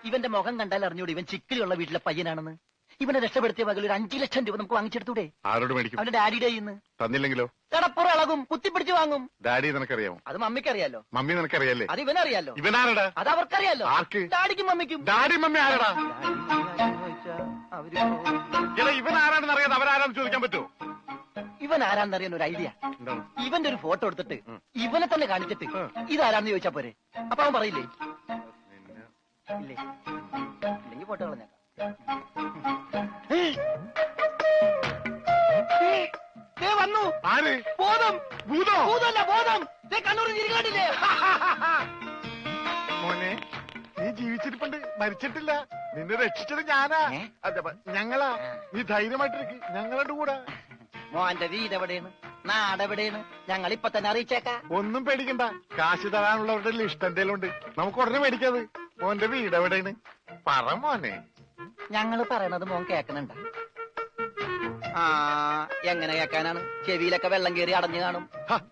ഇവന്റെ മുഖം കണ്ടാൽ അറിഞ്ഞൂടെ ഇവൻ ചിക്കിലുള്ള വീട്ടിലെ പയ്യനാണെന്ന്. ഇവനെ രക്ഷപ്പെടുത്തിയ പകൽ ഒരു 5 ലക്ഷം രൂപ നമുക്ക് വാങ്ങിച്ചെടുത്തൂടെ? ആരോട് മേടിക്കും? അവന്റെ ഡാഡിയുടെ ഇന്ന് തന്നില്ലെങ്കിലോ? കടപ്പുറം ഇളകും, കുത്തിപ്പിടിച്ച് വാങ്ങും. ഡാഡി നിനക്കറിയാമോ? അത് മമ്മിക്കറിയാലോ. മമ്മി നിനക്കറിയാലേ? അത് ഇവനറിയാലോ. ഇവനാരടാ? അത് അവർക്കറിയാലോ. ആർക്ക്? ഡാഡിക്കും മമ്മിക്കും. ഡാഡി മമ്മി ആരടാ? ഇവൻ ആരാണെന്ന് അറിയാതെ അവരാരാന്ന് ചോദിക്കാൻ പറ്റുമോ? ഇവൻ ആരാന്നറിയാൻ ഒരു ഐഡിയ. ഇവന്റെ ഒരു ഫോട്ടോ എടുത്തിട്ട് ഇവനെ തന്നെ കാണിച്ചിട്ട് ഇതാരാന്ന് ചോദിച്ചാ പോരെ. അപ്പൊ അവൻ പറയില്ലേ? ഇല്ലേ? ഇല്ലെങ്കിൽ ഫോട്ടോ കളഞ്ഞേക്കാം. വന്നു. ആര്? ബോധം. ഭൂതോ? ഭൂതമല്ല, ബോധം. കണ്ണൂർ ചിരിക്കാണ്ടില്ലേ? മോനെ, നീ ജീവിച്ചിരിപ്പുണ്ട്, മരിച്ചിട്ടില്ല. നിന്നെ രക്ഷിച്ചത് ഞാനാ. ഞങ്ങളാ. നീ ധൈര്യമായിട്ടിരിക്ക്, ഞങ്ങളുടെ കൂടെ. മോന്റെ വീട് എവിടെയാണ്? നാടെവിടെയാണ്? ഞങ്ങൾ ഇപ്പൊ തന്നെ അറിയിച്ചേക്കാം. ഒന്നും പേടിക്കണ്ട, കാശ് തരാനുള്ളവരുടെ ലിസ്റ്റ് എന്തേലും ഉണ്ട്, നമുക്ക് ഉടനെ മേടിക്കാത്. മോന്റെ വീട് എവിടെയാണ്? പറ മോനെ. ഞങ്ങള് പറയണത് മോൻ കേക്കണുണ്ട? ആ, എങ്ങനെ കേക്കാനാണ്? ചെവിയിലൊക്കെ വെള്ളം കയറി അടഞ്ഞു കാണും.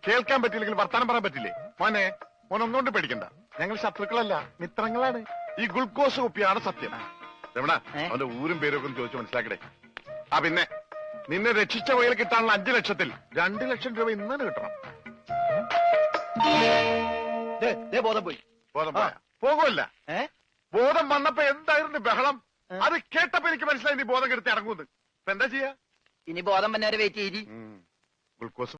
കേൾക്കാൻ പറ്റില്ലെങ്കിൽ വർത്താനം പറയാൻ പറ്റില്ലേ? മോനെ, മോനൊന്നുകൊണ്ട് പേടിക്കണ്ട, ഞങ്ങൾ ശത്രുക്കളല്ല, മിത്രങ്ങളാണ്. ഈ ഗ്ലൂക്കോസ് കുപ്പിയാണ് സത്യം. രമണ, അവന്റെ ഊരും പേരും ഒക്കെ ചോദിച്ചു മനസ്സിലാക്കടേ. ആ പിന്നെ, നിന്നെ രക്ഷിച്ച വകയിൽ കിട്ടാനുള്ള 5 ലക്ഷത്തിൽ 2 ലക്ഷം രൂപ ഇന്ന് കിട്ടണം. ബോധം പോയി. ബോധം പോയ പോകുമല്ല. ബോധം വന്നപ്പോ എന്തായിരുന്നു ബഹളം? അത് കേട്ടപ്പോ എനിക്ക് മനസ്സിലായി നീ ബോധം കെടുത്ത് ഇറങ്ങുന്നത്. ഇപ്പൊ എന്താ ചെയ്യാ? ഇനി ബോധം വന്നവരെ വെയിറ്റ് ചെയ്തി. ഗ്ലൂക്കോസ്